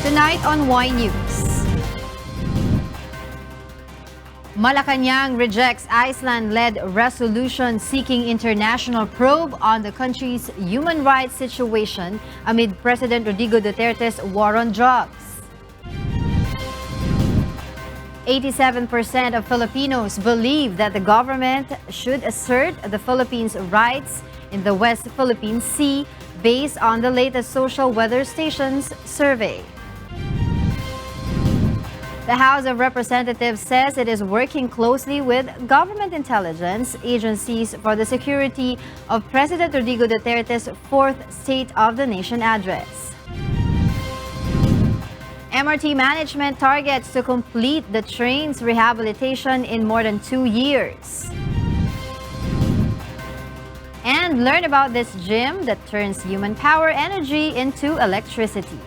Tonight on Y News. Malacañang rejects Iceland-led resolution seeking international probe on the country's human rights situation amid President Rodrigo Duterte's war on drugs. 87% of Filipinos believe that the government should assert the Philippines' rights in the West Philippine Sea based on the latest social weather station's survey. The House of Representatives says it is working closely with government intelligence agencies for the security of President Rodrigo Duterte's fourth State of the Nation address. MRT management targets to complete the train's rehabilitation in more than 2 years. And learn about this gym that turns human power energy into electricity.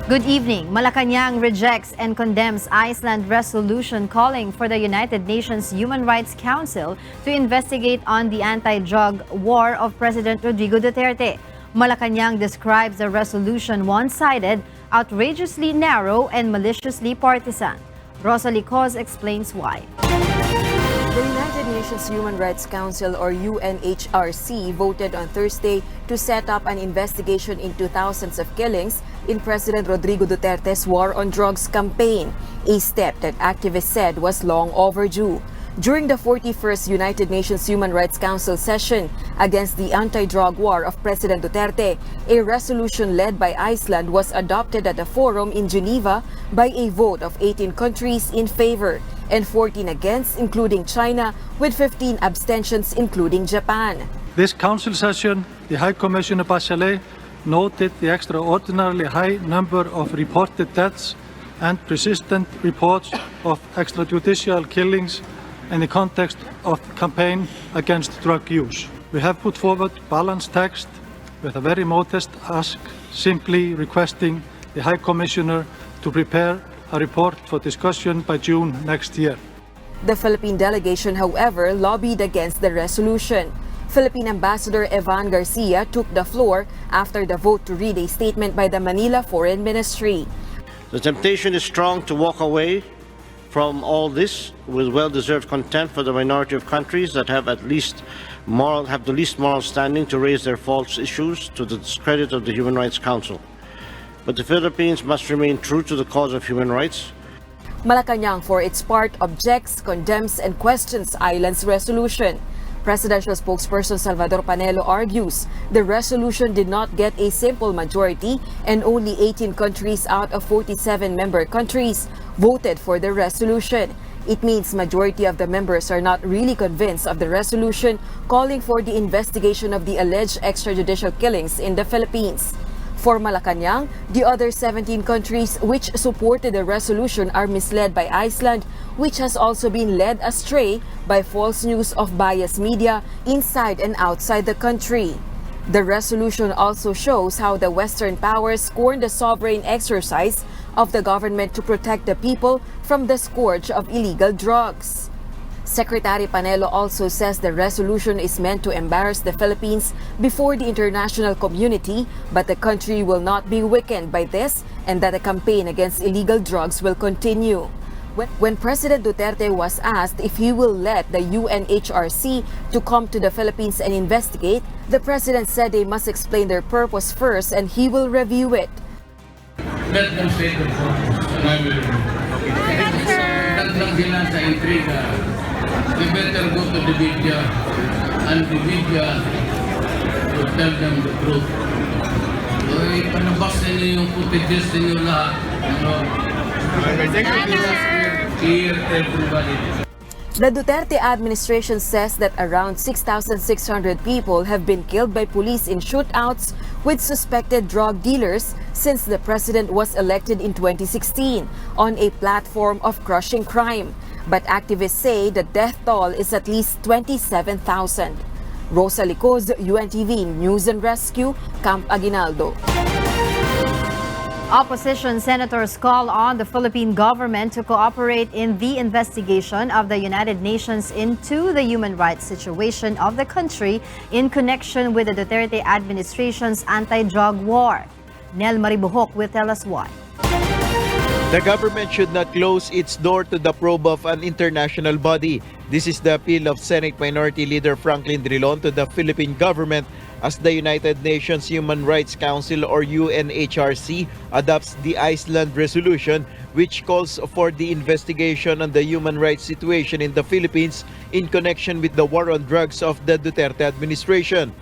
Good evening. Malacañang rejects and condemns Iceland resolution calling for the United Nations Human Rights Council to investigate on the anti-drug war of President Rodrigo Duterte. Malacañang describes the resolution one-sided, outrageously narrow, and maliciously partisan. Rosalie Cos explains why. The United Nations Human Rights Council or UNHRC voted on Thursday to set up an investigation into thousands of killings in President Rodrigo Duterte's war on drugs campaign, a step that activists said was long overdue. During the 41st United Nations Human Rights Council session against the anti-drug war of President Duterte, a resolution led by Iceland was adopted at the forum in Geneva by a vote of 18 countries in favor and 14 against, including China, with 15 abstentions, including Japan. This council session, the High Commissioner Bachelet noted the extraordinarily high number of reported deaths and persistent reports of extrajudicial killings in the context of the campaign against drug use. We have put forward balanced text with a very modest ask, simply requesting the High Commissioner to prepare a report for discussion by June next year. The Philippine delegation, however, lobbied against the resolution. Philippine Ambassador Evan Garcia took the floor after the vote to read a statement by the Manila Foreign Ministry. The temptation is strong to walk away from all this with well-deserved contempt for the minority of countries that have the least moral standing to raise their false issues to the discredit of the Human Rights Council. But the Philippines must remain true to the cause of human rights. Malacañang, for its part, objects, condemns, and questions Iceland's resolution. Presidential spokesperson Salvador Panelo argues the resolution did not get a simple majority and only 18 countries out of 47 member countries voted for the resolution. It means majority of the members are not really convinced of the resolution calling for the investigation of the alleged extrajudicial killings in the Philippines. For Malacañang, the other 17 countries which supported the resolution are misled by Iceland, which has also been led astray by false news of biased media inside and outside the country. The resolution also shows how the Western powers scorn the sovereign exercise of the government to protect the people from the scourge of illegal drugs. Secretary Panelo also says the resolution is meant to embarrass the Philippines before the international community, but the country will not be weakened by this and that the campaign against illegal drugs will continue. When President Duterte was asked if he will let the UNHRC to come to the Philippines and investigate, the president said they must explain their purpose first and he will review it. Let them state the purpose and I will review. We better go to the media and the media will tell them the truth. So, ipanabas ninyo yung footages ninyo lahat. Clear everybody. The Duterte administration says that around 6,600 people have been killed by police in shootouts with suspected drug dealers since the president was elected in 2016 on a platform of crushing crime. But activists say the death toll is at least 27,000. Rosalie Cos, UNTV News and Rescue, Camp Aguinaldo. Opposition senators call on the Philippine government to cooperate in the investigation of the United Nations into the human rights situation of the country in connection with the Duterte administration's anti-drug war. Nel Maribuhok will tell us why. The government should not close its door to the probe of an international body. This is the appeal of Senate Minority Leader Franklin Drilon to the Philippine government as the United Nations Human Rights Council or UNHRC adopts the Iceland resolution which calls for the investigation on the human rights situation in the Philippines in connection with the war on drugs of the Duterte administration.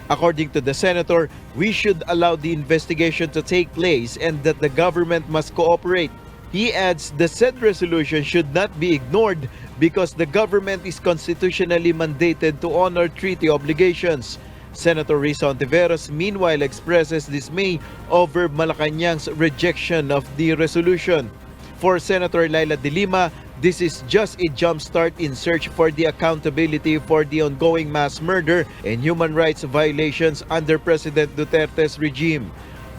According to the senator, we should allow the investigation to take place and that the government must cooperate. He adds the said resolution should not be ignored because the government is constitutionally mandated to honor treaty obligations. Senator Risa Ontiveros meanwhile expresses dismay over Malacañang's rejection of the resolution. For Senator Laila De Lima, this is just a jumpstart in search for the accountability for the ongoing mass murder and human rights violations under President Duterte's regime.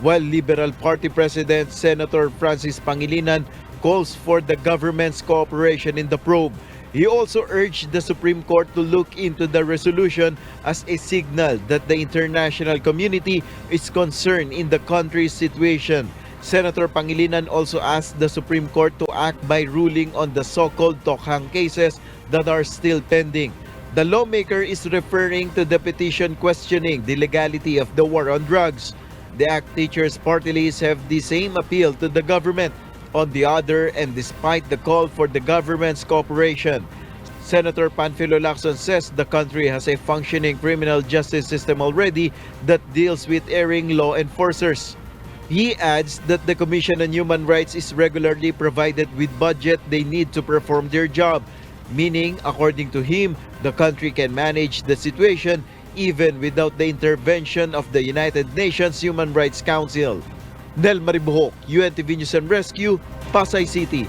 While Liberal Party President Senator Francis Pangilinan calls for the government's cooperation in the probe, he also urged the Supreme Court to look into the resolution as a signal that the international community is concerned in the country's situation. Senator Pangilinan also asked the Supreme Court to act by ruling on the so-called Tokhang cases that are still pending. The lawmaker is referring to the petition questioning the legality of the war on drugs. The ACT Teachers Party List have the same appeal to the government. On the other, and despite the call for the government's cooperation, Senator Panfilo Lacson says the country has a functioning criminal justice system already that deals with erring law enforcers. He adds that the Commission on Human Rights is regularly provided with budget they need to perform their job, meaning, according to him, the country can manage the situation even without the intervention of the United Nations Human Rights Council. Nel Maribuhok, UNTV News and Rescue, Pasay City.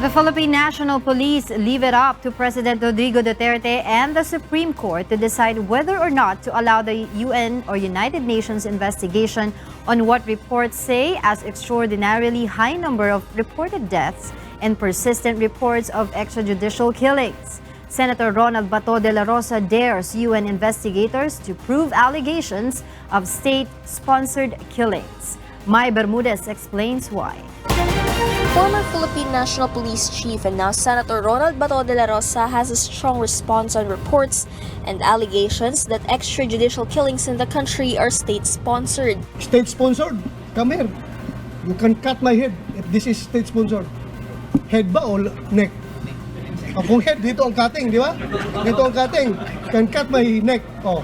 The Philippine National Police leave it up to President Rodrigo Duterte and the Supreme Court to decide whether or not to allow the UN or United Nations investigation on what reports say as extraordinarily high number of reported deaths and persistent reports of extrajudicial killings. Senator Ronald Bato de la Rosa dares UN investigators to prove allegations of state-sponsored killings. Mai Bermudez explains why. Former Philippine National Police Chief and now Senator Ronald Bato de la Rosa has a strong response on reports and allegations that extrajudicial killings in the country are state-sponsored. State-sponsored? Come here. You can cut my head if this is state-sponsored. Head ba o neck? Kung head, dito ang cutting, di ba? Dito ang cutting. Can cut my neck. Oh.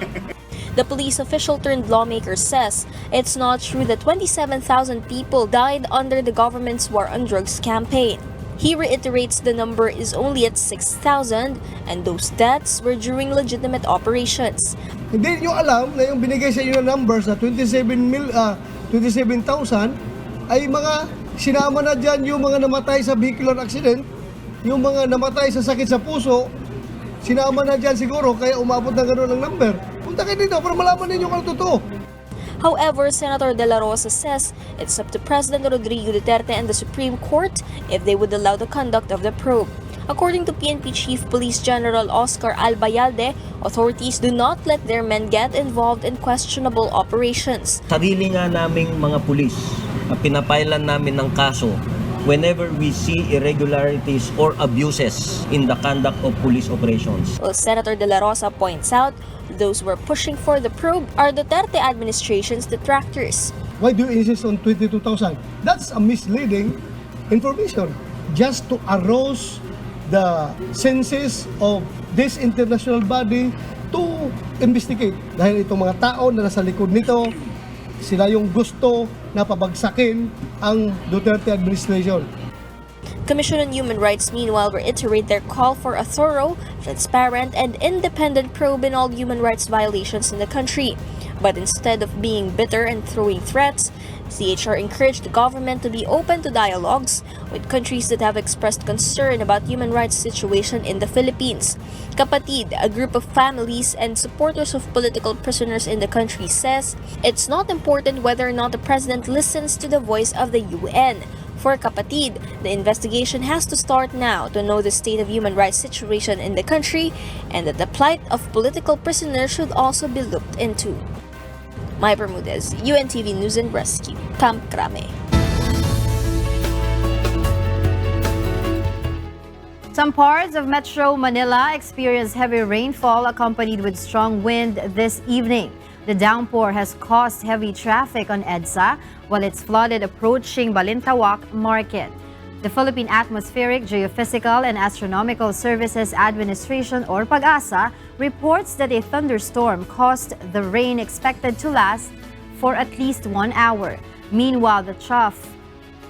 The police official turned lawmaker says it's not true that 27,000 people died under the government's war on drugs campaign. He reiterates the number is only at 6,000 and those deaths were during legitimate operations. Hindi nyo alam na yung binigay sa inyo na numbers na 27,000 ay mga sinama na dyan yung mga namatay sa vehicular accident, yung mga namatay sa sakit sa puso, sinama na dyan siguro kaya umabot na gano'n ang number. Punta kayo dito para malaman ninyo kung ano totoo. However, Senator De La Rosa says it's up to President Rodrigo Duterte and the Supreme Court if they would allow the conduct of the probe. According to PNP Chief Police General Oscar Albayalde, authorities do not let their men get involved in questionable operations. Sarili nga naming mga pulis, pinapailan namin ng kaso whenever we see irregularities or abuses in the conduct of police operations. Well, Senator De La Rosa points out those who are pushing for the probe are Duterte administration's detractors. Why do you insist on 22,000? That's a misleading information just to arouse the senses of this international body to investigate. Dahil itong mga tao na nasa likod nito, sila yung gusto na pabagsakin ang Duterte administration. Commission on Human Rights meanwhile reiterate their call for a thorough, transparent, and independent probe in all human rights violations in the country. But instead of being bitter and throwing threats, CHR encouraged the government to be open to dialogues with countries that have expressed concern about human rights situation in the Philippines. Kapatid, a group of families and supporters of political prisoners in the country, says it's not important whether or not the president listens to the voice of the UN. For Kapatid, the investigation has to start now to know the state of human rights situation in the country and that the plight of political prisoners should also be looked into. May Bermudez, UNTV News and Rescue, Camp Crame. Some parts of Metro Manila experienced heavy rainfall accompanied with strong wind this evening. The downpour has caused heavy traffic on EDSA while it's flooded approaching Balintawak Market. The Philippine Atmospheric, Geophysical and Astronomical Services Administration or PAGASA reports that a thunderstorm caused the rain expected to last for at least 1 hour. Meanwhile, the trough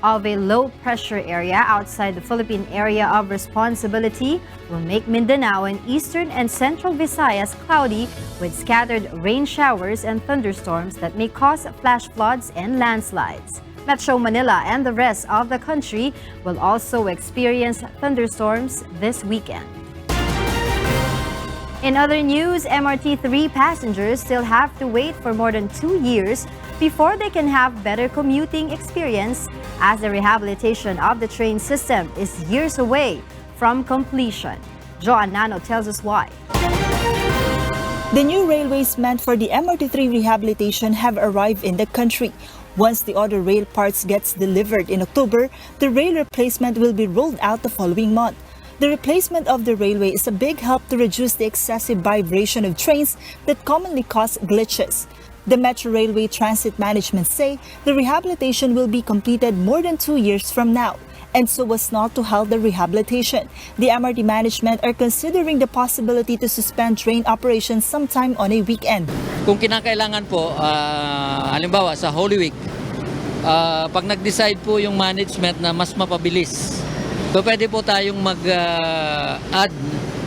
of a low-pressure area outside the Philippine Area of Responsibility will make Mindanao and eastern and central Visayas cloudy with scattered rain showers and thunderstorms that may cause flash floods and landslides. Metro Manila and the rest of the country will also experience thunderstorms this weekend. In other news, MRT3 passengers still have to wait for more than 2 years before they can have better commuting experience as the rehabilitation of the train system is years away from completion. Joan Nano tells us why. The new railways meant for the MRT3 rehabilitation have arrived in the country. Once the other rail parts gets delivered in October, the rail replacement will be rolled out the following month. The replacement of the railway is a big help to reduce the excessive vibration of trains that commonly cause glitches. The Metro Railway Transit Management say the rehabilitation will be completed more than 2 years from now. And so as not to halt the rehabilitation, the MRT management are considering the possibility to suspend train operations sometime on a weekend. Kung kinakailangan po, halimbawa sa Holy Week, pag nag-decide po yung management na mas mapabilis, so pwede po tayong mag-add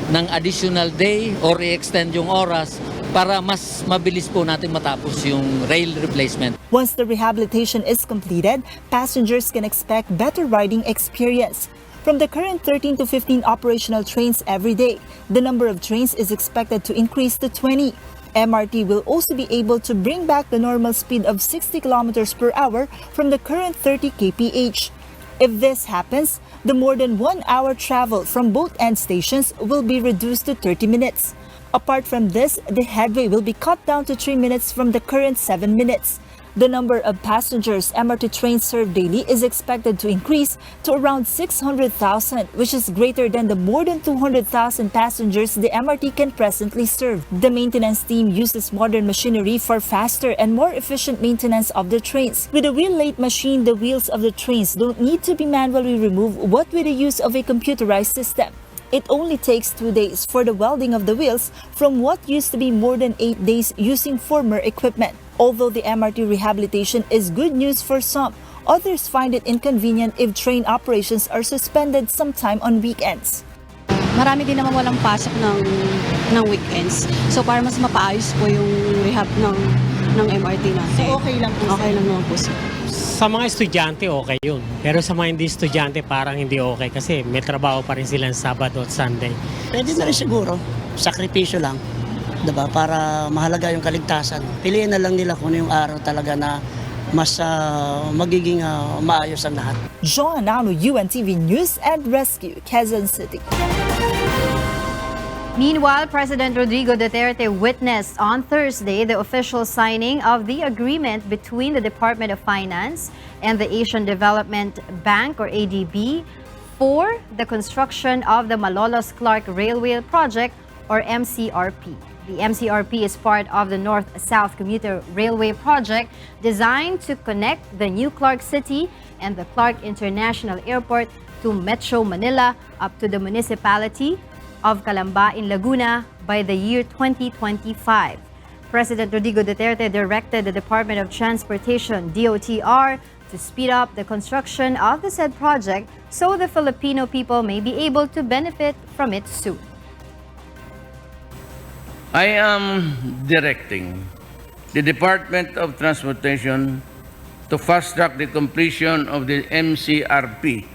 ng additional day or i-extend yung oras para mas mabilis po natin matapos yung rail replacement. Once the rehabilitation is completed, passengers can expect better riding experience. From the current 13 to 15 operational trains every day, the number of trains is expected to increase to 20. MRT will also be able to bring back the normal speed of 60 kilometers per hour from the current 30 kph. If this happens, the more than 1 hour travel from both end stations will be reduced to 30 minutes. Apart from this, the headway will be cut down to 3 minutes from the current 7 minutes. The number of passengers MRT trains serve daily is expected to increase to around 600,000, which is greater than the more than 200,000 passengers the MRT can presently serve. The maintenance team uses modern machinery for faster and more efficient maintenance of the trains. With a wheel-late machine, the wheels of the trains don't need to be manually removed, what with the use of a computerized system. It only takes 2 days for the welding of the wheels from what used to be more than 8 days using former equipment. Although the MRT rehabilitation is good news for some, others find it inconvenient if train operations are suspended sometime on weekends. Marami din naman walang pasok ng weekends. So para mas mapaayos po yung rehab ng MRT natin. So okay lang po. Okay lang naman po. Sa mga estudyante, okay yun. Pero sa mga hindi estudyante, parang hindi okay kasi may trabaho pa rin sila Sabado at Sunday. Pwede na rin siguro. Sakripisyo lang. Diba? Para mahalaga yung kaligtasan. Piliin na lang nila kung yung araw talaga na mas magiging maayos ang lahat. Joan Nano, UNTV News and Rescue, Quezon City. Meanwhile, President Rodrigo Duterte witnessed on Thursday the official signing of the agreement between the Department of Finance and the Asian Development Bank or ADB for the construction of the Malolos-Clark Railway Project or MCRP. The MCRP is part of the North-South Commuter Railway Project designed to connect the new Clark City and the Clark International Airport to Metro Manila up to the municipality of Calamba in Laguna by the year 2025. President Rodrigo Duterte directed the Department of Transportation, DOTR, to speed up the construction of the said project so the Filipino people may be able to benefit from it soon. I am directing the Department of Transportation to fast-track the completion of the MCRP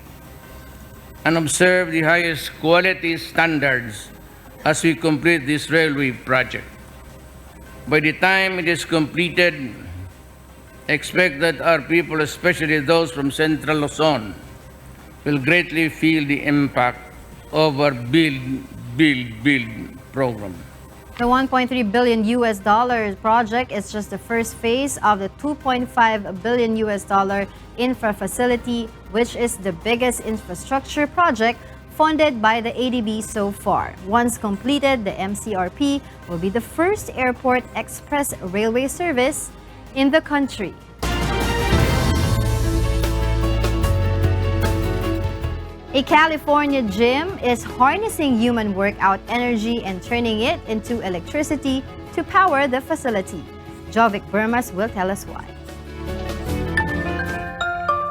and observe the highest quality standards as we complete this railway project. By the time it is completed, expect that our people, especially those from Central Luzon, will greatly feel the impact of our Build program. The $1.3 billion project is just the first phase of the $2.5 billion infra facility, which is the biggest infrastructure project funded by the ADB so far. Once completed, the MCRP will be the first airport express railway service in the country. A California gym is harnessing human workout energy and turning it into electricity to power the facility. Jovic Burmas will tell us why.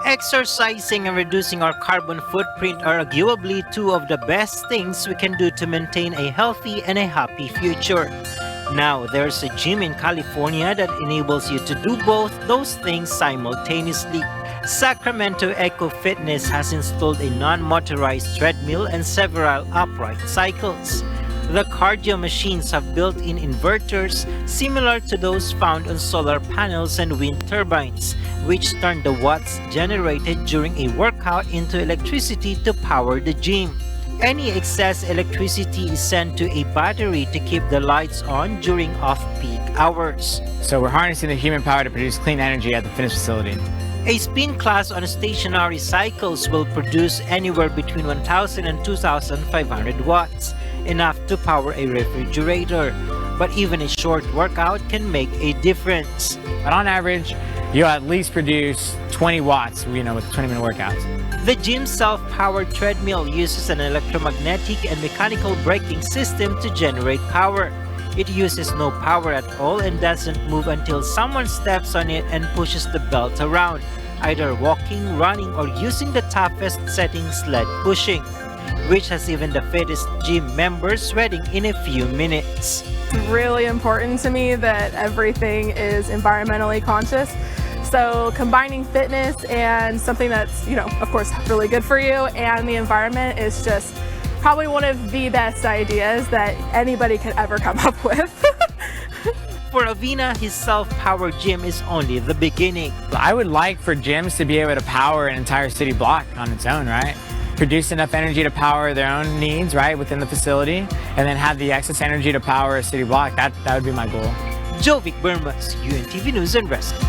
Exercising and reducing our carbon footprint are arguably two of the best things we can do to maintain a healthy and a happy future. Now, there's a gym in California that enables you to do both those things simultaneously. Sacramento Eco Fitness has installed a non-motorized treadmill and several upright cycles. The cardio machines have built-in inverters similar to those found on solar panels and wind turbines, which turn the watts generated during a workout into electricity to power the gym. Any excess electricity is sent to a battery to keep the lights on during off-peak hours. So we're harnessing the human power to produce clean energy at the fitness facility. A spin class on stationary cycles will produce anywhere between 1,000 and 2,500 watts, enough to power a refrigerator. But even a short workout can make a difference. But on average, you'll at least produce 20 watts, with 20-minute workouts. The gym's self-powered treadmill uses an electromagnetic and mechanical braking system to generate power. It uses no power at all and doesn't move until someone steps on it and pushes the belt around, either walking, running, or using the toughest setting sled pushing, which has even the fittest gym members sweating in a few minutes. It's really important to me that everything is environmentally conscious. So combining fitness and something that's, of course, really good for you and the environment is just probably one of the best ideas that anybody could ever come up with. For Avina, his self-powered gym is only the beginning. I would like for gyms to be able to power an entire city block on its own, right? Produce enough energy to power their own needs, right, within the facility, and then have the excess energy to power a city block. That would be my goal. Jovic Burmas, UNTV News and Rescue.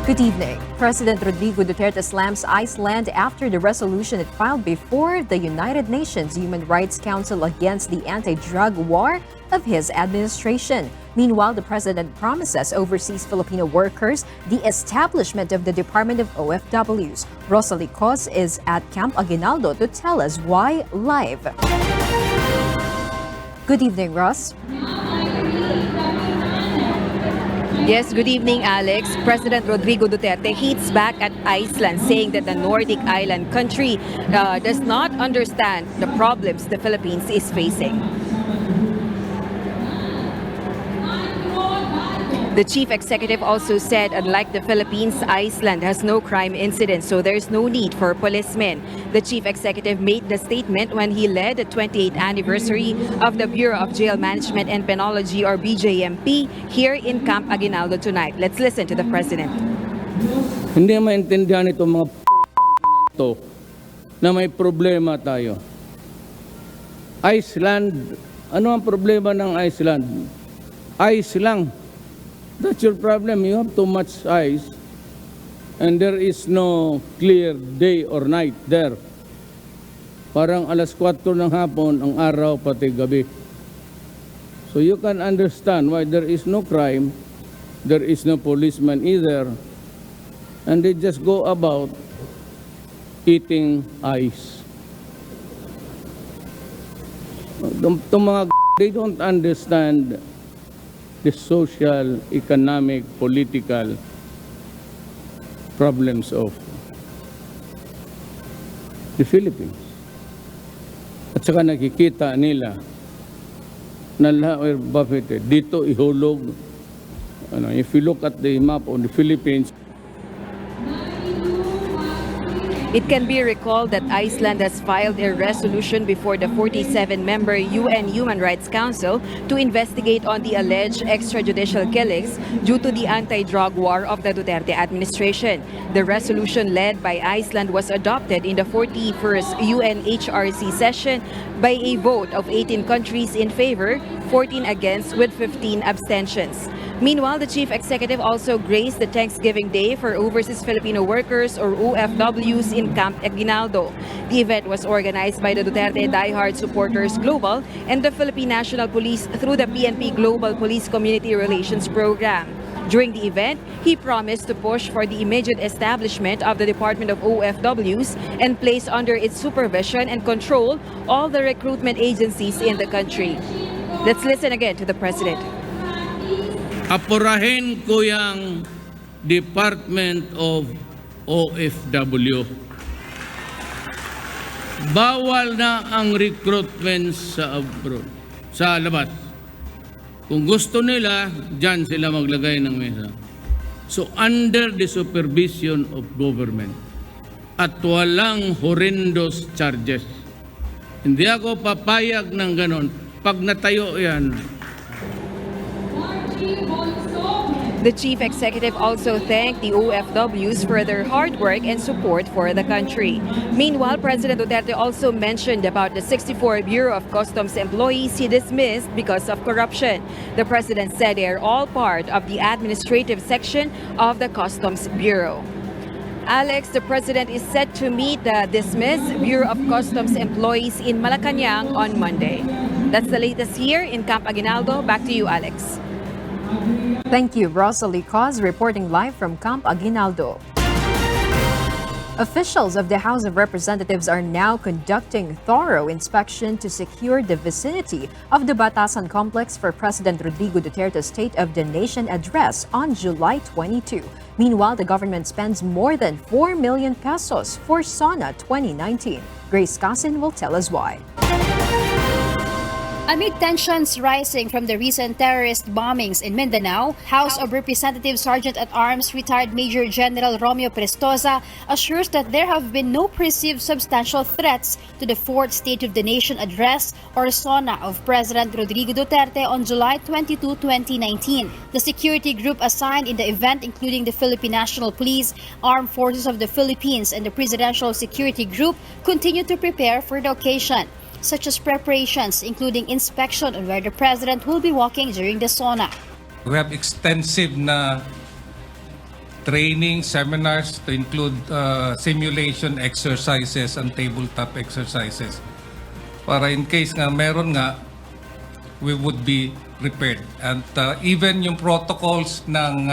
Good evening. President Rodrigo Duterte slams Iceland after the resolution it filed before the United Nations Human Rights Council against the anti-drug war of his administration. Meanwhile, the president promises overseas Filipino workers the establishment of the Department of OFWs. Rosalie Cos is at Camp Aguinaldo to tell us why live. Good evening, Ross. Yes, good evening, Alex. President Rodrigo Duterte hits back at Iceland, saying that the Nordic island country does not understand the problems the Philippines is facing. The chief executive also said, unlike the Philippines, Iceland has no crime incidents, so there's no need for policemen. The chief executive made the statement when he led the 28th anniversary of the Bureau of Jail Management and Penology, or BJMP, here in Camp Aguinaldo tonight. Let's listen to the president. Hindi maintindihan itong mga to na may problema tayo. Iceland, ano ang problema ng Iceland? Ice lang. That's your problem. You have too much ice and there is no clear day or night there. Parang alas 4 ng hapon ang araw pati gabi. So you can understand why there is no crime, there is no policeman either, and they just go about eating ice. They don't understand the social, economic, political problems of the Philippines. At saka nakikita nila na dito ihulog. If you look at the map of the Philippines, It can be recalled that Iceland has filed a resolution before the 47-member UN Human Rights Council to investigate on the alleged extrajudicial killings due to the anti-drug war of the Duterte administration. The resolution led by Iceland was adopted in the 41st UNHRC session by a vote of 18 countries in favor, 14 against, with 15 abstentions. Meanwhile, the chief executive also graced the Thanksgiving Day for Overseas Filipino Workers or OFWs in Camp Aguinaldo. The event was organized by the Duterte Diehard Supporters Global and the Philippine National Police through the PNP Global Police Community Relations Program. During the event, he promised to push for the immediate establishment of the Department of OFWs and place under its supervision and control all the recruitment agencies in the country. Let's listen again to the President. Apurahin ko yung Department of OFW. Bawal na ang recruitment sa abroad, sa labas. Kung gusto nila, dyan sila maglagay ng mesa. So under the supervision of government at walang horrendous charges. Hindi ako papayag ng ganon. Pag natayo yan, The chief executive also thanked the OFWs for their hard work and support for the country. Meanwhile, President Duterte also mentioned about the 64 Bureau of Customs employees he dismissed because of corruption. The president said they are all part of the administrative section of the Customs Bureau. Alex, the president is set to meet the dismissed Bureau of Customs employees in Malacañang on Monday. That's the latest here in Camp Aguinaldo. Back to you, Alex. Thank you, Rosalie Cos, reporting live from Camp Aguinaldo. Officials of the House of Representatives are now conducting thorough inspection to secure the vicinity of the Batasan complex for President Rodrigo Duterte's State of the Nation address on July 22. Meanwhile, the government spends more than 4 million pesos for SONA 2019. Grace Casin will tell us why. Amid tensions rising from the recent terrorist bombings in Mindanao, House of Representatives Sergeant-at-Arms retired Major General Romeo Prestosa assures that there have been no perceived substantial threats to the Fourth State of the Nation Address or SONA of President Rodrigo Duterte on July 22, 2019. The security group assigned in the event, including the Philippine National Police, Armed Forces of the Philippines, and the Presidential Security Group, continue to prepare for the occasion, such as preparations including inspection on where the president will be walking during the SONA. We have extensive na training seminars to include simulation exercises and tabletop exercises. Para in case nga meron nga, we would be prepared. And even yung protocols ng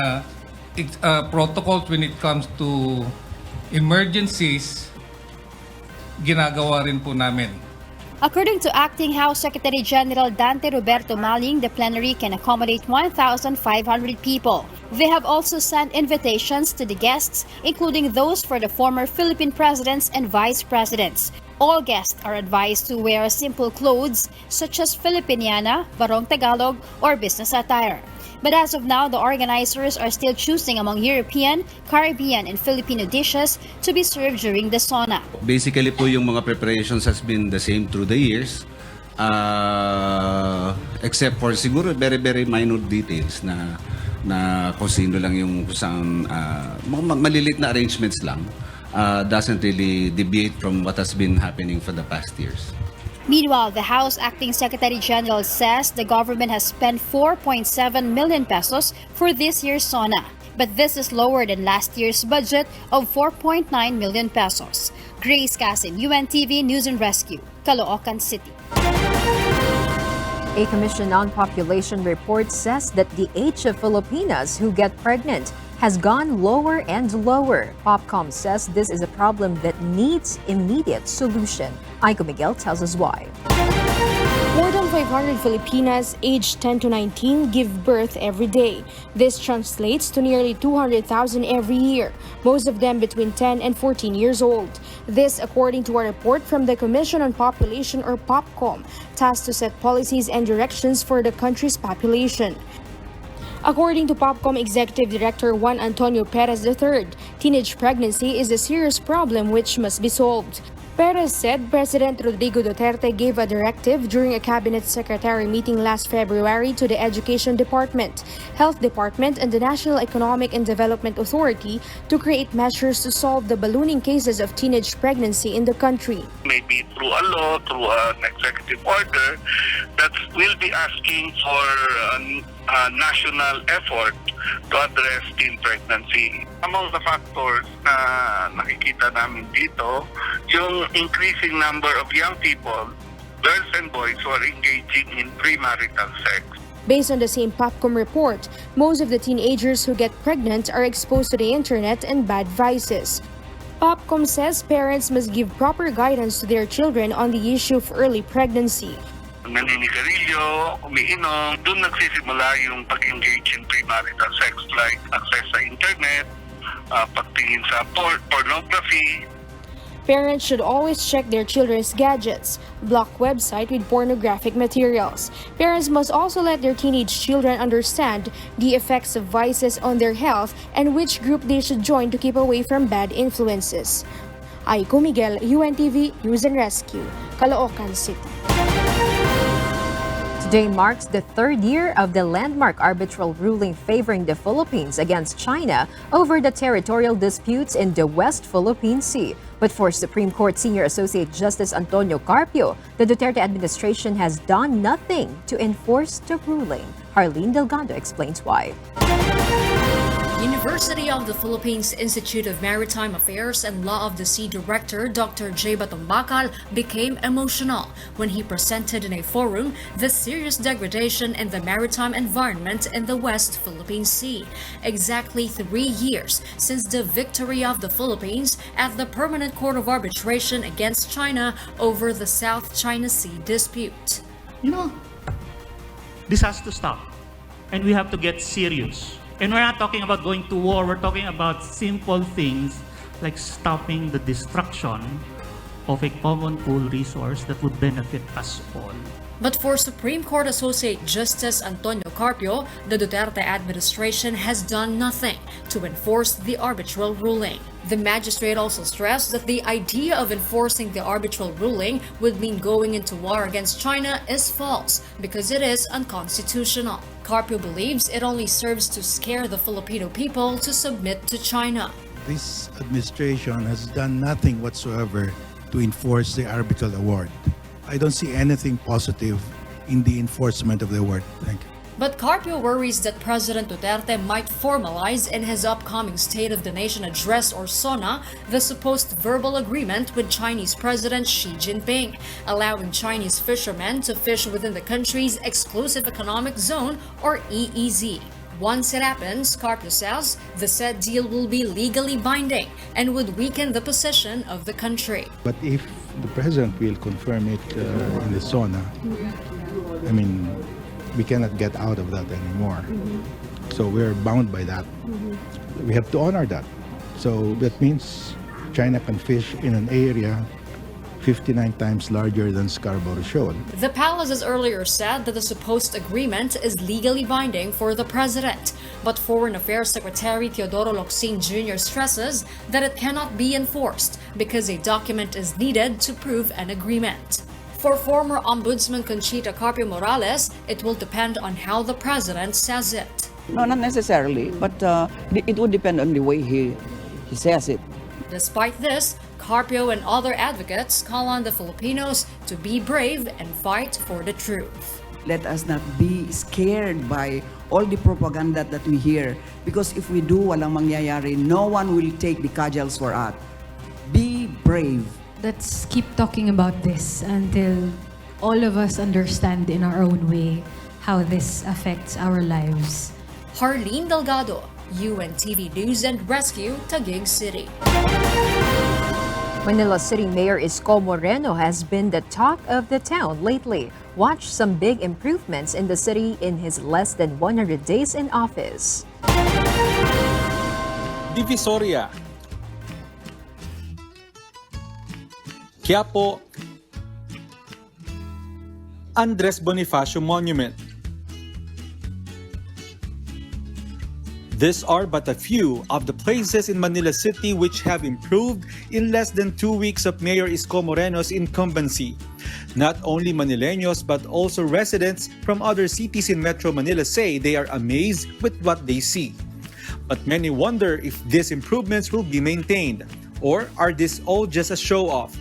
protocols when it comes to emergencies, ginagawa rin po namin. According to Acting House Secretary General Dante Roberto Maling, the plenary can accommodate 1,500 people. They have also sent invitations to the guests, including those for the former Philippine presidents and vice presidents. All guests are advised to wear simple clothes such as Filipiniana, Barong Tagalog, or business attire. But as of now, the organizers are still choosing among European, Caribbean, and Filipino dishes to be served during the SONA. Basically po yung mga preparations has been the same through the years, except for siguro very minor details na kung sino lang yung kusang malilit na arrangements lang, doesn't really deviate from what has been happening for the past years. Meanwhile, the House Acting Secretary General says the government has spent 4.7 million pesos for this year's SONA. But this is lower than last year's budget of 4.9 million pesos. Grace Casin, UNTV News and Rescue, Caloocan City. A Commission on Population report says that the age of Filipinas who get pregnant has gone lower and lower. Popcom says this is a problem that needs immediate solution. Aiko Miguel tells us why. More than 500 Filipinas aged 10 to 19 give birth every day. This translates to nearly 200,000 every year, most of them between 10 and 14 years old. This according to a report from the Commission on Population or Popcom, tasked to set policies and directions for the country's population. According to POPCOM Executive Director Juan Antonio Perez III, teenage pregnancy is a serious problem which must be solved. Perez said President Rodrigo Duterte gave a directive during a cabinet secretary meeting last February to the Education Department, Health Department, and the National Economic and Development Authority to create measures to solve the ballooning cases of teenage pregnancy in the country. Maybe through a law, through an executive order, that will be asking for a national effort to address teen pregnancy. Among the factors na nakikita namin dito, yung increasing number of young people, girls and boys who are engaging in premarital sex. Based on the same POPCOM report, most of the teenagers who get pregnant are exposed to the internet and bad vices. POPCOM says parents must give proper guidance to their children on the issue of early pregnancy. Naninigarilyo, umiinom, doon nagsisimula yung pag-engage in premarital sex like access sa internet, pagtingin sa pornography. Parents should always check their children's gadgets, block websites with pornographic materials. Parents must also let their teenage children understand the effects of vices on their health and which group they should join to keep away from bad influences. Aiko Miguel, UNTV News and Rescue, Caloocan City. Today marks the third year of the landmark arbitral ruling favoring the Philippines against China over the territorial disputes in the West Philippine Sea. But for Supreme Court Senior Associate Justice Antonio Carpio, the Duterte administration has done nothing to enforce the ruling. Harleen Delgado explains why. University of the Philippines Institute of Maritime Affairs and Law of the Sea Director Dr. J. Batumbacal became emotional when he presented in a forum the serious degradation in the maritime environment in the West Philippine Sea. Exactly 3 years since the victory of the Philippines at the Permanent Court of Arbitration against China over the South China Sea dispute. You know, this has to stop, and we have to get serious. And we're not talking about going to war, we're talking about simple things like stopping the destruction of a common pool resource that would benefit us all. But for Supreme Court Associate Justice Antonio Carpio, the Duterte administration has done nothing to enforce the arbitral ruling. The magistrate also stressed that the idea of enforcing the arbitral ruling would mean going into war against China is false because it is unconstitutional. Carpio believes it only serves to scare the Filipino people to submit to China. This administration has done nothing whatsoever to enforce the arbitral award. I don't see anything positive in the enforcement of the award. Thank you. But Carpio worries that President Duterte might formalize in his upcoming State of the Nation address or SONA the supposed verbal agreement with Chinese President Xi Jinping, allowing Chinese fishermen to fish within the country's exclusive economic zone or EEZ. Once it happens, Carpio says, the said deal will be legally binding and would weaken the position of the country. But if the President will confirm it in the SONA, I mean, we cannot get out of that anymore. So we're bound by that. We have to honor that. So that means China can fish in an area 59 times larger than Scarborough Shoal. The palace has earlier said that the supposed agreement is legally binding for the president, but Foreign Affairs Secretary Teodoro Locsin Jr. stresses that it cannot be enforced because a document is needed to prove an agreement. For former Ombudsman Conchita Carpio Morales, it will depend on how the president says it. No, not necessarily, but it would depend on the way he says it. Despite this, Carpio and other advocates call on the Filipinos to be brave and fight for the truth. Let us not be scared by all the propaganda that we hear, because if we do, walang mangyayari. No one will take the cudgels for us. Be brave. Let's keep talking about this until all of us understand in our own way how this affects our lives. Harleen Delgado, UNTV News and Rescue, Taguig City. Manila City Mayor Isko Moreno has been the talk of the town lately. Watch some big improvements in the city in his less than 100 days in office. Divisoria, Quiapo, Andres Bonifacio Monument, These are but a few of the places in Manila City which have improved in less than 2 weeks of Mayor Isko Moreno's incumbency. Not only Manileños but also residents from other cities in Metro Manila say they are amazed with what they see. But many wonder if these improvements will be maintained, or are these all just a show-off?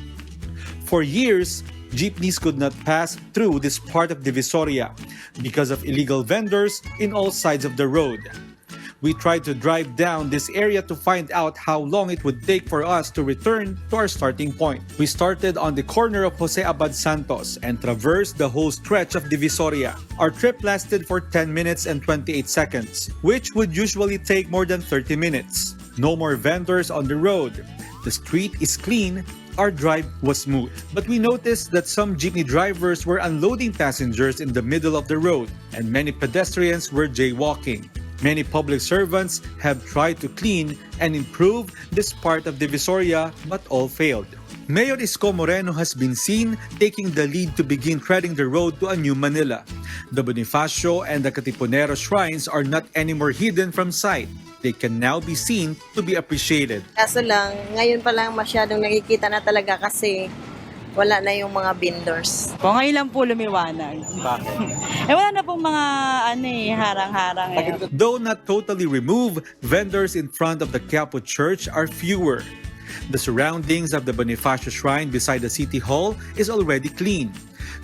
For years, jeepneys could not pass through this part of Divisoria because of illegal vendors in all sides of the road. We tried to drive down this area to find out how long it would take for us to return to our starting point. We started on the corner of Jose Abad Santos and traversed the whole stretch of Divisoria. Our trip lasted for 10 minutes and 28 seconds, which would usually take more than 30 minutes. No more vendors on the road. The street is clean. Our drive was smooth. But we noticed that some jeepney drivers were unloading passengers in the middle of the road, and many pedestrians were jaywalking. Many public servants have tried to clean and improve this part of Divisoria, but all failed. Mayor Isko Moreno has been seen taking the lead to begin treading the road to a new Manila. The Bonifacio and the Katipunero shrines are not anymore hidden from sight. They can now be seen to be appreciated. Kaso lang, ngayon pa lang masyadong nakikita na talaga kasi wala na yung mga vendors. Kung ngayon lang po lumiwanag. Bakit? Wala na pong mga harang-harang. Though not totally removed, vendors in front of the Quiapo Church are fewer. The surroundings of the Bonifacio Shrine beside the City Hall is already clean.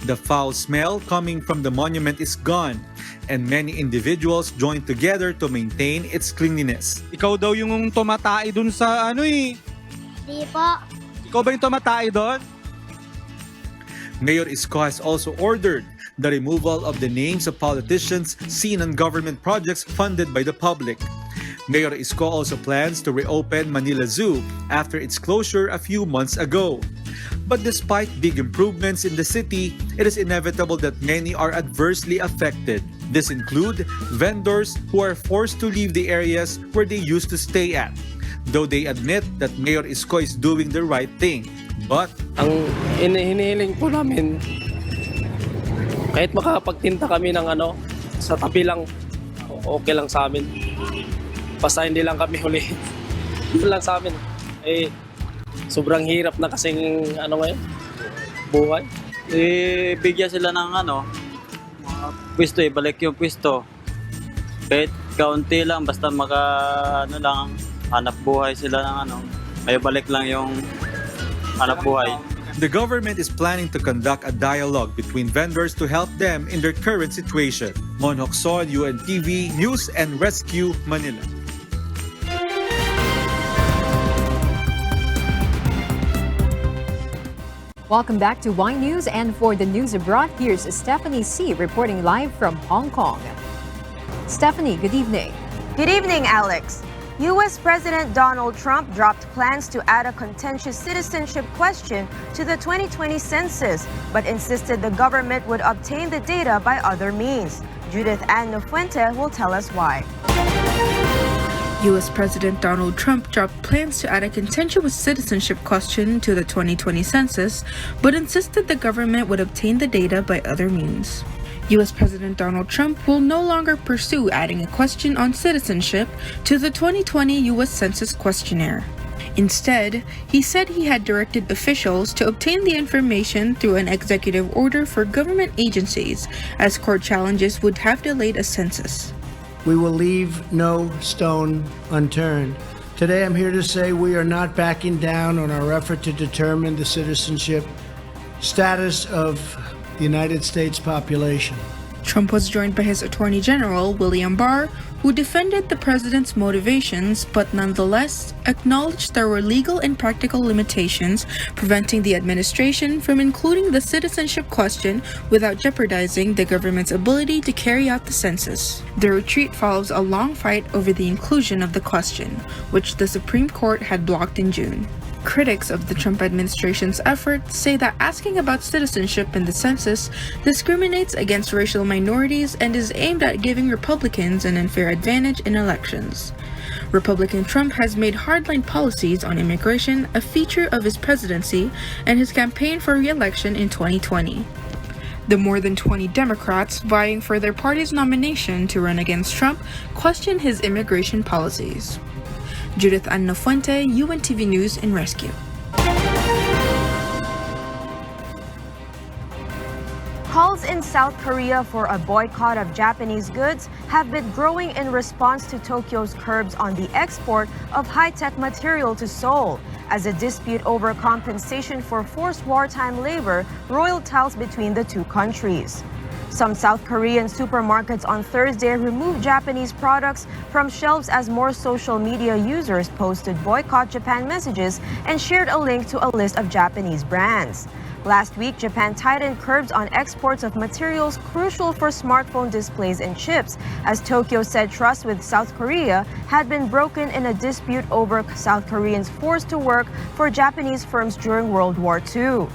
The foul smell coming from the monument is gone, and many individuals join together to maintain its cleanliness. Ikaw daw yung tumatay dun sa Di po. Ikaw ba yung tumatay doon? Mayor Isko has also ordered the removal of the names of politicians seen on government projects funded by the public. Mayor Isko also plans to reopen Manila Zoo after its closure a few months ago. But despite big improvements in the city, it is inevitable that many are adversely affected. This include vendors who are forced to leave the areas where they used to stay at, though they admit that Mayor Isko is doing the right thing. But ang hinihiling po namin, kahit makapagtinta kami ng sa tabi lang, okay lang sa amin. Basta hindi lang kami huli. Yun lang sa amin. Sobrang hirap na kasing ngayon, buhay. Bigyan sila ng pwesto, balik yung pwesto. Kahit kaunti lang, basta lang, hanap buhay sila ng may balik lang yung hanap buhay. The government is planning to conduct a dialogue between vendors to help them in their current situation. Mon Hocson, UNTV, News and Rescue, Manila. Welcome back to Wine News, and for the news abroad, here's Stephanie C. reporting live from Hong Kong. Stephanie, good evening. Good evening, Alex. U.S. President Donald Trump dropped plans to add a contentious citizenship question to the 2020 census, but insisted the government would obtain the data by other means. Judith Ann Nofuente will tell us why. U.S. President Donald Trump dropped plans to add a contentious citizenship question to the 2020 census, but insisted the government would obtain the data by other means. U.S. President Donald Trump will no longer pursue adding a question on citizenship to the 2020 U.S. Census questionnaire. Instead, he said he had directed officials to obtain the information through an executive order for government agencies, as court challenges would have delayed a census. We will leave no stone unturned. Today I'm here to say we are not backing down on our effort to determine the citizenship status of the United States population. Trump was joined by his Attorney General, William Barr, who defended the president's motivations but nonetheless acknowledged there were legal and practical limitations preventing the administration from including the citizenship question without jeopardizing the government's ability to carry out the census. The retreat follows a long fight over the inclusion of the question, which the Supreme Court had blocked in June. Critics of the Trump administration's efforts say that asking about citizenship in the census discriminates against racial minorities and is aimed at giving Republicans an unfair advantage in elections. Republican Trump has made hardline policies on immigration a feature of his presidency and his campaign for re-election in 2020. The more than 20 Democrats vying for their party's nomination to run against Trump question his immigration policies. Judith Anna Fuente, UNTV News and Rescue. Calls in South Korea for a boycott of Japanese goods have been growing in response to Tokyo's curbs on the export of high-tech material to Seoul, as a dispute over compensation for forced wartime labor roiled between the two countries. Some South Korean supermarkets on Thursday removed Japanese products from shelves as more social media users posted boycott Japan messages and shared a link to a list of Japanese brands. Last week, Japan tightened curbs on exports of materials crucial for smartphone displays and chips, as Tokyo said trust with South Korea had been broken in a dispute over South Koreans forced to work for Japanese firms during World War II.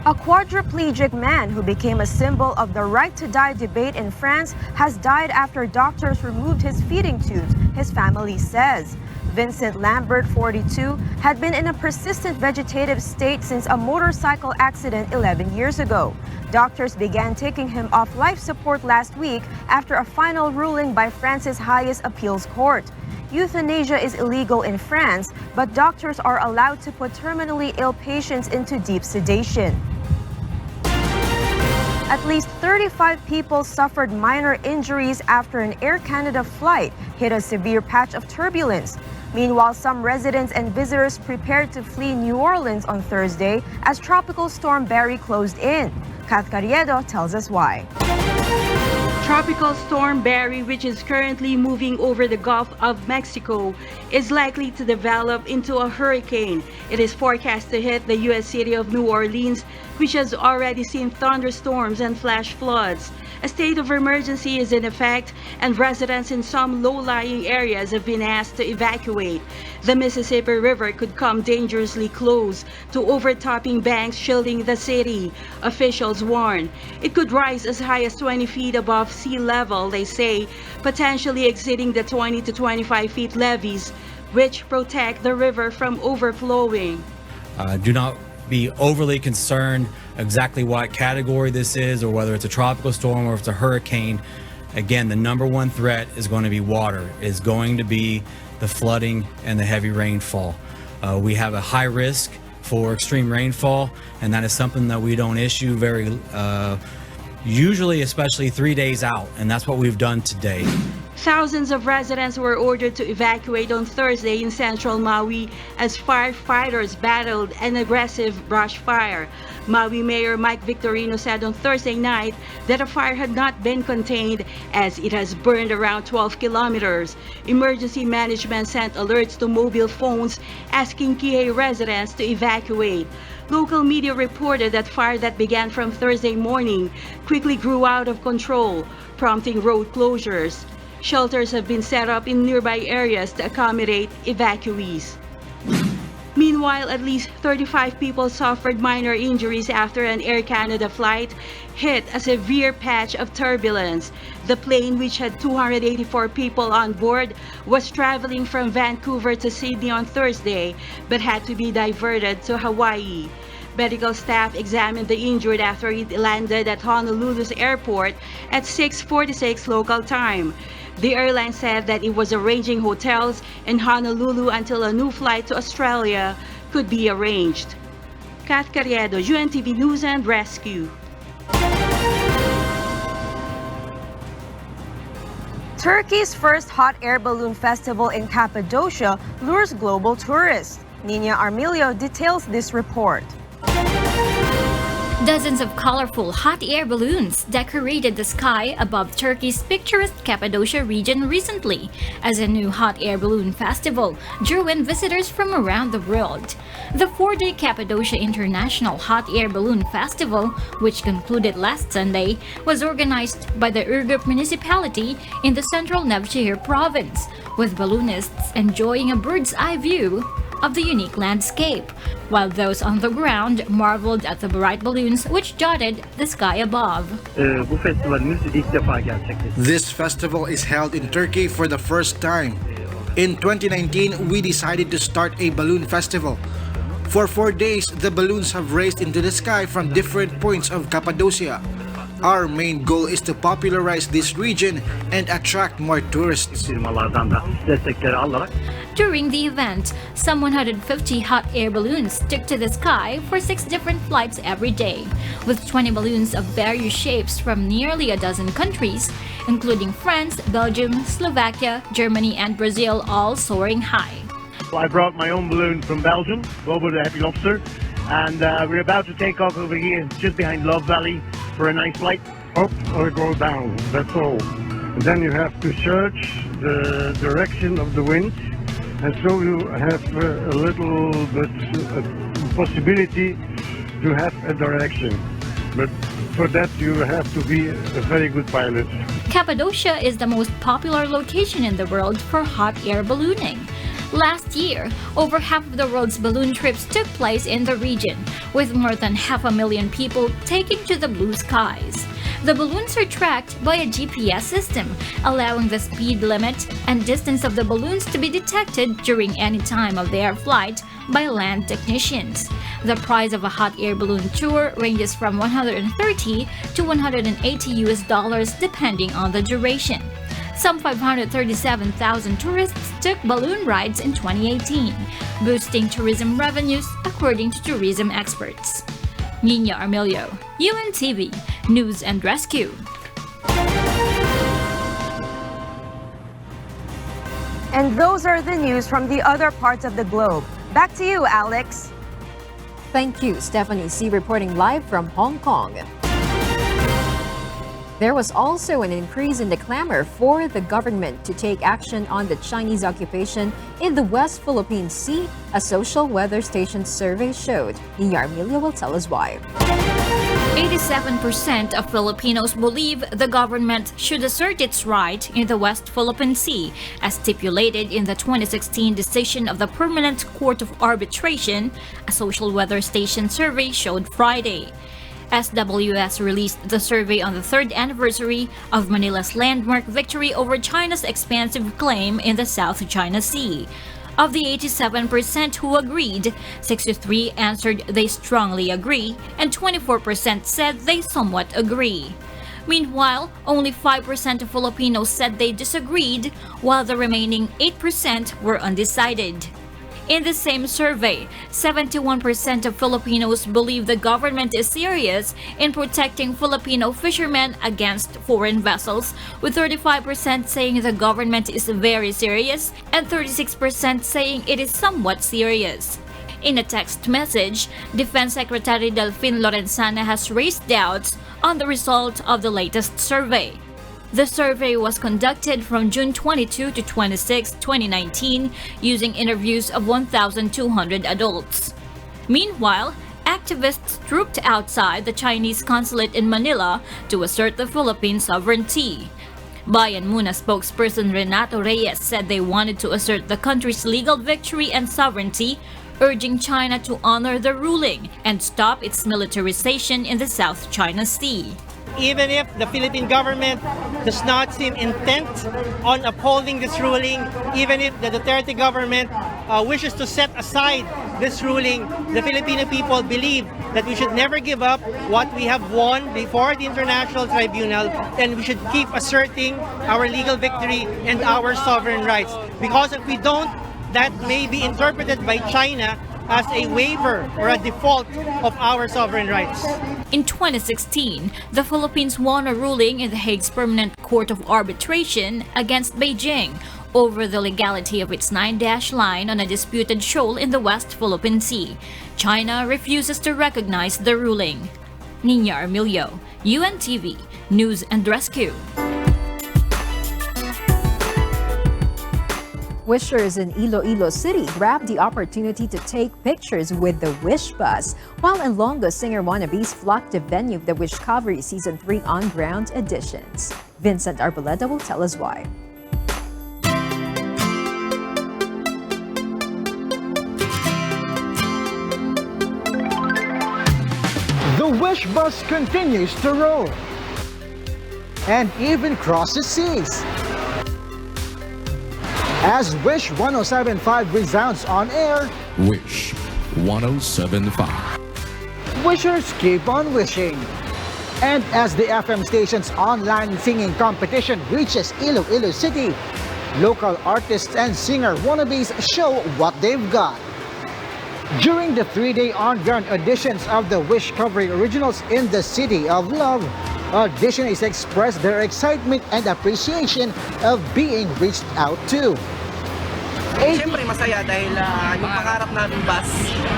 A quadriplegic man who became a symbol of the right to die debate in France has died after doctors removed his feeding tubes, his family says. Vincent Lambert, 42, had been in a persistent vegetative state since a motorcycle accident 11 years ago. Doctors began taking him off life support last week after a final ruling by France's highest appeals court. Euthanasia is illegal in France, but doctors are allowed to put terminally ill patients into deep sedation. At least 35 people suffered minor injuries after an Air Canada flight hit a severe patch of turbulence. Meanwhile, some residents and visitors prepared to flee New Orleans on Thursday as Tropical Storm Barry closed in. Kath Carriedo tells us why. Tropical Storm Barry, which is currently moving over the Gulf of Mexico, is likely to develop into a hurricane. It is forecast to hit the U.S. city of New Orleans, which has already seen thunderstorms and flash floods. A state of emergency is in effect, and residents in some low-lying areas have been asked to evacuate. The Mississippi River could come dangerously close to overtopping banks shielding the city, officials warn. It could rise as high as 20 feet above sea level, they say, potentially exceeding the 20 to 25 feet levees, which protect the river from overflowing. Do not be overly concerned exactly what category this is, or whether it's a tropical storm or if it's a hurricane. Again, the number one threat is going to be water. It's going to be the flooding and the heavy rainfall. We have a high risk for extreme rainfall, and that is something that we don't issue very usually, especially 3 days out, and that's what we've done today. Thousands of residents were ordered to evacuate on Thursday in central Maui as firefighters battled an aggressive brush fire. Maui Mayor Mike Victorino said on Thursday night that the fire had not been contained as it has burned around 12 kilometers. Emergency management sent alerts to mobile phones asking Kihei residents to evacuate. Local media reported that fire that began from Thursday morning quickly grew out of control, prompting road closures. Shelters have been set up in nearby areas to accommodate evacuees. Meanwhile, at least 35 people suffered minor injuries after an Air Canada flight hit a severe patch of turbulence. The plane, which had 284 people on board, was traveling from Vancouver to Sydney on Thursday, but had to be diverted to Hawaii. Medical staff examined the injured after it landed at Honolulu's airport at 6:46 local time. The airline said that it was arranging hotels in Honolulu until a new flight to Australia could be arranged. Kath Carriedo, UNTV News and Rescue. Turkey's first hot air balloon festival in Cappadocia lures global tourists. Nina Armilio details this report. Dozens of colorful hot air balloons decorated the sky above Turkey's picturesque Cappadocia region recently, as a new hot air balloon festival drew in visitors from around the world. The 4-day Cappadocia International Hot Air Balloon Festival, which concluded last Sunday, was organized by the Ürgüp municipality in the central Nevşehir province, with balloonists enjoying a bird's-eye view of the unique landscape, while those on the ground marveled at the bright balloons which dotted the sky above. This festival is held in Turkey for the first time. In 2019, we decided to start a balloon festival. For 4 days, the balloons have raced into the sky from different points of Cappadocia. Our main goal is to popularize this region and attract more tourists. During the event, some 150 hot air balloons took to the sky for 6 different flights every day, with 20 balloons of various shapes from nearly a dozen countries, including France, Belgium, Slovakia, Germany, and Brazil, all soaring high. I brought my own balloon from Belgium, over the Happy Lobster, and we're about to take off over here, just behind Love Valley, for a nice flight. Up or go down, that's all. And then you have to search the direction of the wind, and so you have a little bit possibility to have a direction. But for that you have to be a very good pilot. Cappadocia is the most popular location in the world for hot air ballooning. Last year, over half of the world's balloon trips took place in the region, with more than 500,000 people taking to the blue skies. The balloons are tracked by a GPS system, allowing the speed limit and distance of the balloons to be detected during any time of their flight by land technicians. The price of a hot air balloon tour ranges from $130 to $180 depending on the duration. Some 537,000 tourists took balloon rides in 2018, boosting tourism revenues according to tourism experts. Nina Armilio, UNTV, News and Rescue. And those are the news from the other parts of the globe. Back to you, Alex. Thank you, Stephanie C. reporting live from Hong Kong. There was also an increase in the clamor for the government to take action on the Chinese occupation in the West Philippine Sea, a social weather station survey showed. Nina Armilio will tell us why. 87% of Filipinos believe the government should assert its right in the West Philippine Sea, as stipulated in the 2016 decision of the Permanent Court of Arbitration, a social weather station survey showed Friday. SWS released the survey on the 3rd anniversary of Manila's landmark victory over China's expansive claim in the South China Sea. Of the 87% who agreed, 63% answered they strongly agree, and 24% said they somewhat agree. Meanwhile, only 5% of Filipinos said they disagreed, while the remaining 8% were undecided. In the same survey, 71% of Filipinos believe the government is serious in protecting Filipino fishermen against foreign vessels, with 35% saying the government is very serious and 36% saying it is somewhat serious. In a text message, Defense Secretary Delfin Lorenzana has raised doubts on the result of the latest survey. The survey was conducted from June 22 to 26, 2019, using interviews of 1,200 adults. Meanwhile, activists trooped outside the Chinese consulate in Manila to assert the Philippine sovereignty. Bayan Muna spokesperson Renato Reyes said they wanted to assert the country's legal victory and sovereignty, urging China to honor the ruling and stop its militarization in the South China Sea. Even if the Philippine government does not seem intent on upholding this ruling, even if the Duterte government wishes to set aside this ruling, the Filipino people believe that we should never give up what we have won before the International Tribunal, and we should keep asserting our legal victory and our sovereign rights. Because if we don't, that may be interpreted by China as a waiver or a default of our sovereign rights. In 2016, the Philippines won a ruling in the Hague's Permanent Court of Arbitration against Beijing over the legality of its 9-dash line on a disputed shoal in the West Philippine Sea. China refuses to recognize the ruling. Nina Armilio, UNTV, News and Rescue. Wishers in Iloilo City grabbed the opportunity to take pictures with the Wish Bus, while Ilonggo singer wannabes flocked to venue of the Wishcovery Season 3 on-ground editions. Vincent Arboleda will tell us why. The Wish Bus continues to roll and even crosses seas. As Wish 107.5 resounds on air, Wish 107.5. Wishers keep on wishing. And as the FM station's online singing competition reaches Iloilo City, local artists and singer wannabes show what they've got. During the 3-day on-ground auditions of the Wish Covery Originals in the City of Love, auditionees expressed their excitement and appreciation of being reached out to. Siyempre masaya dahil yung pangarap namin bus,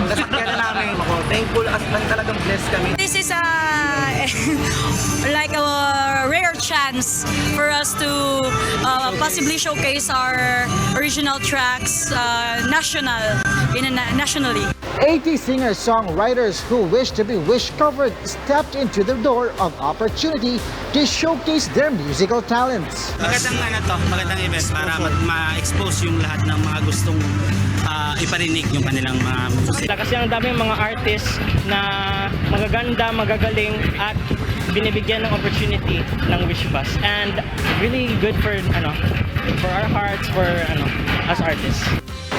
nasakyan na namin. Ako, thankful as man talagang blessed kami. This is like a rare chance for us to possibly showcase our original tracks nationally. 80 singer-songwriters who wish to be wish-covered stepped into the door of opportunity to showcase their musical talents. Magandang event para ma-expose yung lahat ng mga gustong iparinig yung kanilang mga musika. Kasi ang daming mga artists na magaganda, magagaling at binibigyan ng opportunity ng Wish Bus. And really good for our hearts, for as artists.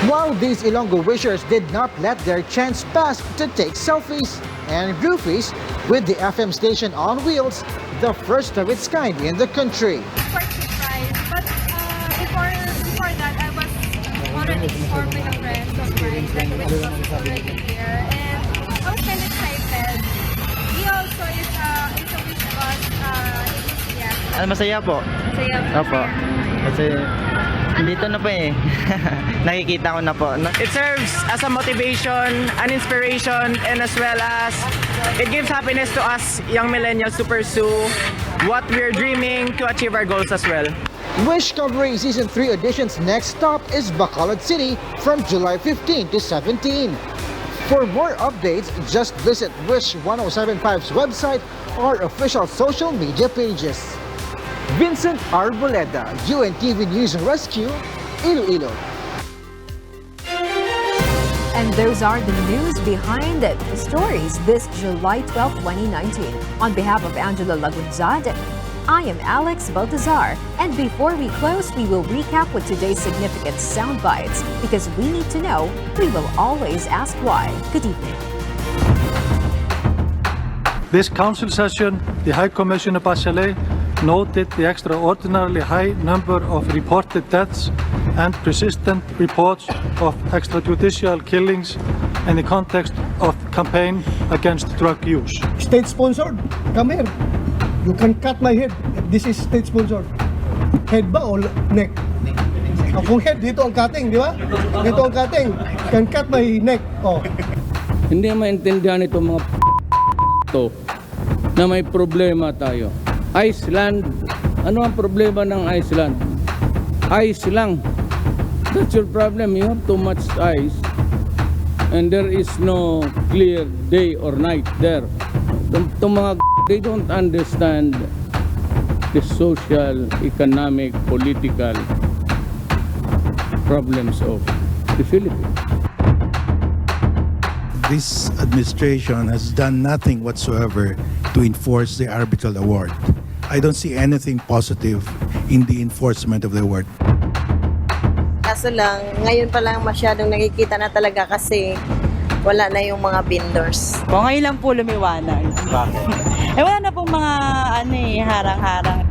While these Ilonggo wishers did not let their chance pass to take selfies and groupies with the FM station on wheels, the first of its kind in the country. Quite surprised, but before that, I was already informed with a friend of mine that Wish Bus is already here, and I was kind of excited. He also is a Wish Bus enthusiast. Masaya po. Masaya po. Opo. Kasi dito na po eh. Nakikita ko na po. It serves as a motivation, an inspiration, and as well as it gives happiness to us young millennials to pursue what we're dreaming to achieve our goals as well. Wish Covery Season 3 auditions next stop is Bacolod City from July 15 to 17. For more updates, just visit Wish 107.5's website or official social media pages. Vincent Arboleda, UNTV News and Rescue, Iloilo. And those are the news behind the stories this July 12, 2019. On behalf of Angela Lagunzad, I am Alex Baltazar. And before we close, we will recap with today's significant sound bites. Because we need to know, we will always ask why. Good evening. This council session, the High Commissioner Bachelet noted the extraordinarily high number of reported deaths and persistent reports of extrajudicial killings in the context of campaign against drug use. State-sponsored. Come here. You can cut my head. This is state-sponsored. Head ba o neck? Kung head, dito ang cutting, di ba? Dito ang cutting. Can cut my neck. Oh. Hindi maintindihan itong mga to na may problema tayo. Iceland, ano ang problema ng Iceland? Ice lang. That's your problem. You have too much ice and there is no clear day or night there. Itong mga they don't understand the social, economic, political problems of the Philippines. This administration has done nothing whatsoever to enforce the arbitral award. I don't see anything positive in the enforcement of the award. Kaso lang, ngayon pa lang masyadong nakikita na talaga kasi wala na yung mga vendors. Ngayon lang po lumiwanag. Bakit? Wala na pong mga harang-harang.